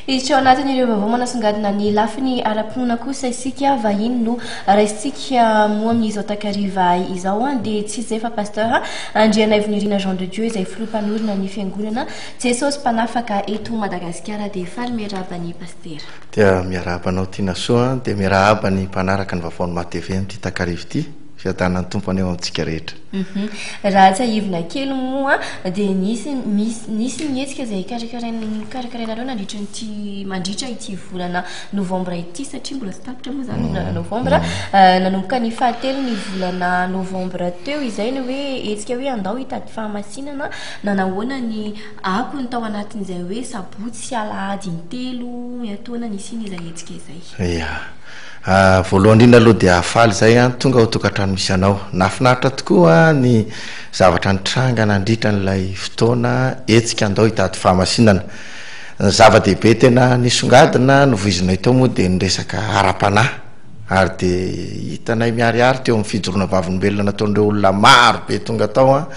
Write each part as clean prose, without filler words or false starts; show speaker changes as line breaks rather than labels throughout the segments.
izy ao anatin'ireo vaovao manasongadina ny lafiny ara-ponina kosa isika vahiny no raisitsika moa amin'izao takariva izao dia tsy izay fa pasteur andriana ivonirina Jean de Dieu izay filompanorina ny fiangonana Jesosy mpanafaka eto Madagasikara dia faly miarahaba ny pasteur.
Dia miarabanao tiana soa dia miarahaba ny mpanaraka ny vaovao matv amin'ity takariva ity fiadanany tompony eo amintsika rehetra.
Raha tsy ahivona kely moa dia nisy mihetsika izay karakarainareo nandritra nyty mandritra ity volana novambra ity satria mbola sy tapitra moa zany volana novambra nanomboka ny fahatelo ny volana novambra teo izay ny hoe etsika hoe andao hitady fahamasinana nanahoana ny ako ny tao anatin'izay hoe sabotsy alahady ny telo atoana ny siny izay etsika izay.
Voalohany indrindra aloha dia afaly zay tonga ho tokantrano misy anao nafinaritra tokoa ny zavatra nitranga nandritra n'ilay fotoana etsika andao hitady fahamasinana. Ny zava-dehibe tena nisongadina novoizinay tao moa dia nyresaka ara-panahy ary dia hitanay miariary teo amin'ny fijoroana vavolombelona nataon'ireo olona maro be tonga tao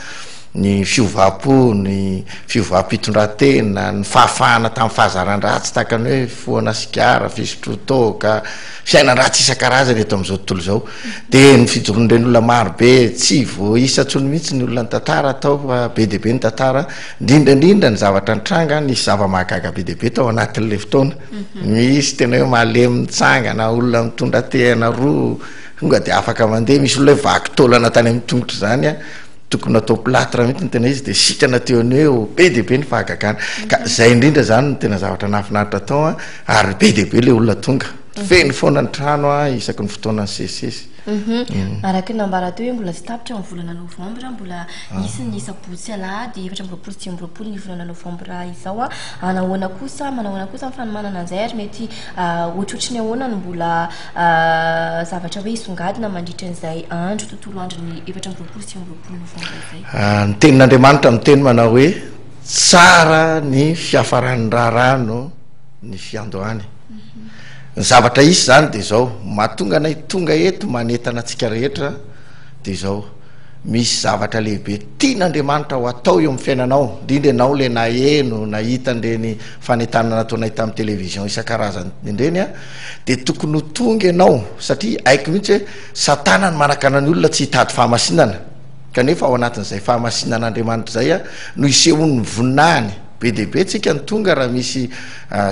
ny fiovapo ny fiovam-pitondratena ny fahafahana tamin'ny fahazaran-dratsy tahaka ny hoe foana sigara fisotrotoka fiainan-dratsy isan-karazany eto amin'izao tontolo izao dia ny fijoroan'ireny olona maro be tsy voaisa-tsony mihitsy ny olona ny tantara atao fa be dehibe ny tantara indrindraindrindra ny zavatra nitranga nisy zava-mahagaga be dehibe tao anatin'ilay fotoana misy tena hoe malemy nitsangana olona mitondra tehana roa tonga dia afaka mandeha misy olona hoe vaky taolana tany amin'ny tongotra zany tokony atao platra mihitsy ny tena izy dia sitrana teo aneo be dehibe ny fahagagana ka zay indrindra zany no tena zavatra nafinaritra tao ary be dehibe le olona tonga feny foana ny trano isaky ny fotoana ny sesisesy.
Araka ny nambara teo hoe mbola sy tapitra amin'ny volana novambra mbola isy ny sabotsy alahady 4 ny volana novambra izao anahoana kosa ny fanomanana an'izay ary mety ohatrohatriny ahoana no mbola zavatra hoe isongadina mandritra an'izay andro tontolo andro ny 4 novambra izay.
Ny tenin'Andriamanitra miteny manao hoe tsara ny fiafaran'ny raharano ny fiandohany. Ny zavatra isy zany dia zao mahatonga anay tonga eto manentana antsika rehetra dia zao misy zavatra lehibe tian'Andriamanitra ho atao eo amin'ny fiainanao indrindra ianao le naheno nahita an'ireny fanentanana nataonay tamin'ny televizion isan-karazany indreny dia tokony ho tonga ianao satria haiko mihitsy hoe satana ny manakana ny olona tsy hitady fahamasinana kanefa ao anatin'izay fahamasinan'Andriamanitra zay no isehon'ny voninahiny be dehibe tsika ny tonga raha misy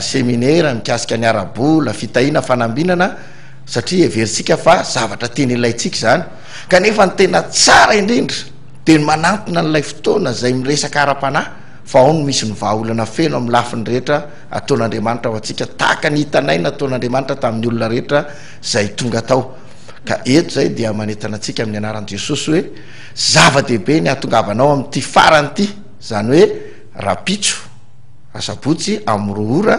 seminaire mikasika ny arabola fitahina fanambinana satria everitsika fa zavatra teny ilayntsika zany kanefa ny tena tsara indrindra dia ny manantona n'ilay fotoana zay miresaka ara-panahy fa ao no misy ny vahaolana feno amin'ny lafiny rehetra ataon'Andriamanitra ho antsika tahaka ny hitanay nataon'Andriamanitra tamin'ny olona rehetra zay tonga tao ka eto zay dia manentana antsika amin'ny anaran'i Jesosy hoe zava-dehibe ny ahatongavanao amin'ity farany ity zany hoe rapitso asabotsy amin'ny 2 ora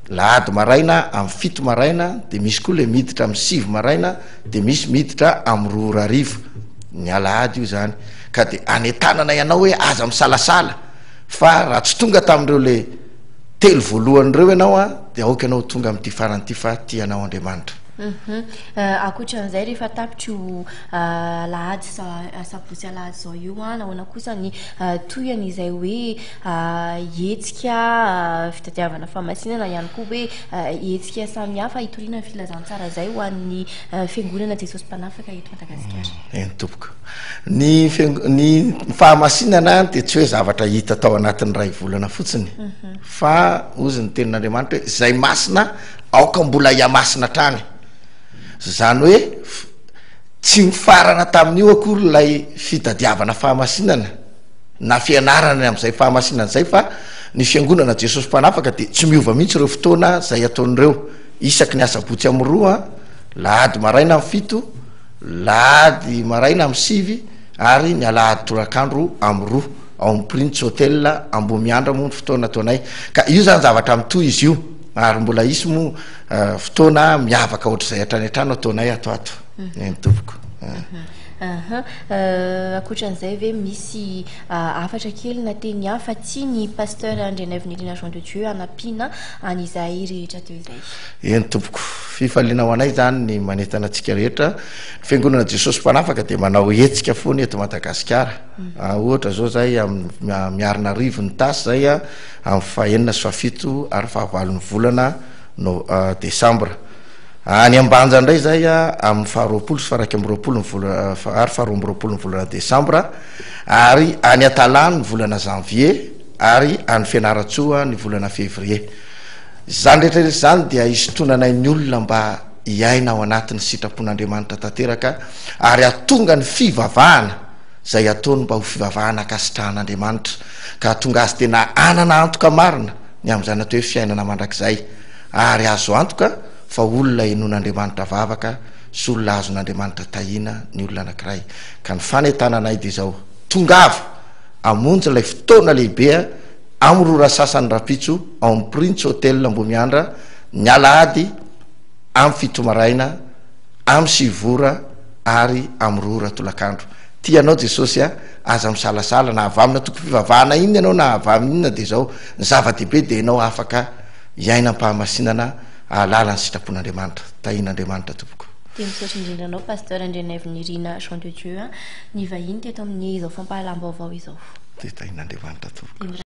lahady maraina amin'ny 7 maraina dia misy koa le miditra amin'ny 7 maraina dia misy miditra amin'ny 2 ora arivo ny alahady io zany ka dia anentanana ianao hoe aza misalasala fa raha tsy tonga tamin'ireo le telo voalohan'ireo ianao dia aoka ianao tonga amin'ity farany ity fa tianao Andriamanitra.
Akoatran'izay rehefa tapitro lahady sabotsy alahady zao io nahoana kosa ny toyany izay hoe hetsika fitadiavana fahamasinana ihany koa hoe hetsika samihafa hitoriana ny filazantsara zay ho an'ny fiangonana Jesosy mpanafaka eto Madagasikara.
Tompoko ny fahamasinana dia tsy hoe zavatra hita tao anatin'ny ray volana fotsiny fa ozy ny tenin'Andriamanitra hoe zay masina aoka mbola iamasina trany zany hoe tsy mifarana tamin'io akory lay fitadiavana fahamasinana na fianarana amin'izay fahamasinana zay fa ny fiangonana Jesosy mpanafaka dia tsy miova mihitsy ireo fotoana zay ataon'ireo isaky ny asabotsy amin'ny 2 lahady maraina amin'ny 7 lahady maraina amin'ny 7 ary ny alahady torakandro amin'ny 2 ao amin'ny Prince Hotel Ambomiandra moa ny fotoana ataonay ka io zany zavatra mitoy izy io ary mbola isy moa fotoana miavaka ohatr'izay hatrany hatrano ataonay ato ny tompoko.
Akoatran'izay ve misy afatra kely na teny hafa tsy ny pasteur Andrianavonirina Jean de Dieu anampiana an'izay rehetra teo izay?
Eny tompoko, fifaliana ho anay zany ny manentana antsika rehetra. Fiangonana Jesosy Mpanafaka dia manao hetsika foana eto Madagasikara. Ohatra zao zay miarina rivo ny tasy zay a amin'ny fahaenina sy fahafito ary fahavalon'ny volana Desambra. Any Ambanja indray zay a amin'ny faharoapolo sy faraiky amby roapolo ary faharoa amby roapolo ny volana Desambra, ary any Atalany ny volana Janvier, ary any Fianaratsoa ny volana Février. Zany rehetrarehetra zany dia isotonanay ny olona mba hiaina ao anatin'ny sitrapon'Andriamanitra tanteraka, ary atonga ny fivavahana zay ataony mba ho fivavahana akasitrahan'Andriamanitra, ka tonga azy tena anana antoka marina ny amin'izany atao hoe fiainana mandrakizay, ary azo antoka fa olona enon'Andriamanitra vavaka sy olona azon'Andriamanitra tahina ny olona anankiray. Ka ny fanentananay dia zao: tongava amonjy ilay fotoana lehibe amrora sasany rapitso ao amin'ny Prince Hotel Ambomiandra ny alahady amin'ny 7 maraina, amin'ny 9 ora ary amin'ny 2 ora tolakandro. Tianao Jesosy aza misalasala na avy amina toko fivavahana iny ianao na avy amin'inona dia zao ny zava-dehibe dia ianao afaka hiaina mpahamasinana lalany sitrapon'Andriamanitra, tahin'Andriamanitra tompoko.
Dia misaotra indrindra anao pasteur Andrianavonirina Jean de Dieu ny vahiny teto amin'ny izao fampahalam-baovao izao.
Dia tahin'Andriamanitra tompoko.